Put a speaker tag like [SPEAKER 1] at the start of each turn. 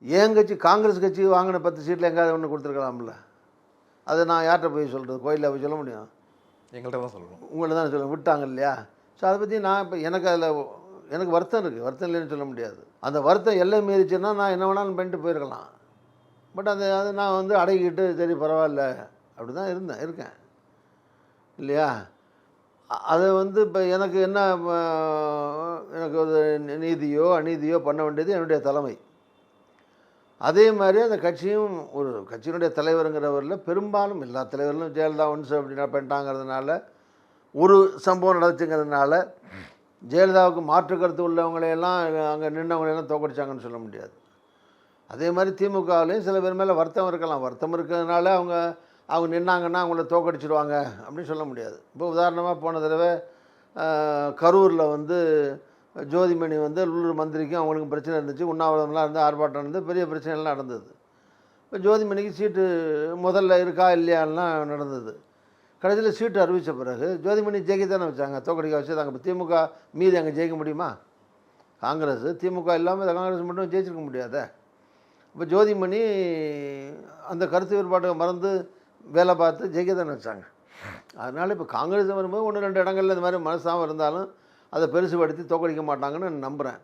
[SPEAKER 1] என் கட்சி காங்கிரஸ் கட்சி வாங்கின 10 சீட்டில் எங்கேயாவது ஒன்று கொடுத்துருக்கலாம்ல. அதை நான் யார்கிட்ட போய் சொல்கிறது? கோயிலில் போய் சொல்ல முடியும்?
[SPEAKER 2] எங்கள்கிட்ட தான் சொல்லணும்.
[SPEAKER 1] உங்கள்ட்ட தான் சொல்ல விட்டாங்க இல்லையா? ஸோ அதை பற்றி நான் இப்போ எனக்கு வருத்தம் இருக்குது. வருத்தம் இல்லைன்னு சொல்ல முடியாது. அந்த வருத்தம் எல்லை மீறிச்சுன்னா நான் என்ன வேணாலும் பண்ணிட்டு போயிருக்கலாம். பட் அது நான் வந்து அடங்கிக்கிட்டு சரி பரவாயில்ல அப்படி தான் இருக்கேன் இல்லையா? அதை வந்து இப்போ எனக்கு என்ன எனக்கு ஒரு நீதியோ அநீதியோ பண்ண வேண்டியது என்னுடைய தலைமை. அதே மாதிரி அந்த கட்சியும் ஒரு கட்சியினுடைய தலைவருங்கிறவரில் பெரும்பாலும் எல்லா தலைவர்களும் ஜெயலலிதா ஒன்ஸ் அப்படின்னா பண்ணிட்டாங்கிறதுனால ஒரு சம்பவம் நடந்துச்சுங்கிறதுனால ஜெயலலிதாவுக்கு மாற்று கருத்து உள்ளவங்களையெல்லாம் அங்கே நின்றவங்களையெல்லாம் தோக்கடிச்சாங்கன்னு சொல்ல முடியாது. அதே மாதிரி திமுகவிலையும் சில பேர் மேலே வருத்தம் இருக்கலாம். வருத்தம் இருக்கிறதுனால அவங்க நின்னாங்கன்னா அவங்கள தோக்கடிச்சிடுவாங்க அப்படின்னு சொல்ல முடியாது. இப்போ உதாரணமாக போன தடவை கரூரில் வந்து ஜோதிமணி வந்து உள்ளூர் மந்திரிக்கும் அவங்களுக்கும் பிரச்சனை இருந்துச்சு. உண்ணாவிரதம்லாம் இருந்து ஆர்ப்பாட்டம் இருந்து பெரிய பிரச்சனைலாம் நடந்தது. இப்போ ஜோதிமணிக்கு சீட்டு முதல்ல இருக்கா இல்லையாலாம் நடந்தது. கடைசியில் சீட்டு அறிவித்த பிறகு ஜோதிமணி ஜெயிக்க தானே வச்சாங்க, தோக்கடிக்க வச்சதாங்க. இப்போ திமுக மீது அங்கே ஜெயிக்க முடியுமா? காங்கிரஸ் திமுக இல்லாமல் காங்கிரஸ் மட்டும் ஜெயிச்சிருக்க முடியாத. இப்போ ஜோதிமணி அந்த கருத்து வேறுபாட்டை மறந்து வேலை பார்த்து ஜெயிக்க தானே வச்சாங்க. அதனால் இப்போ காங்கிரஸ் வரும்போது 1-2 இடங்களில் இந்த மாதிரி மனசாமல் இருந்தாலும் அதை பெருசுபடுத்தி தோக்கடிக்க மாட்டாங்கன்னு நம்புகிறேன்.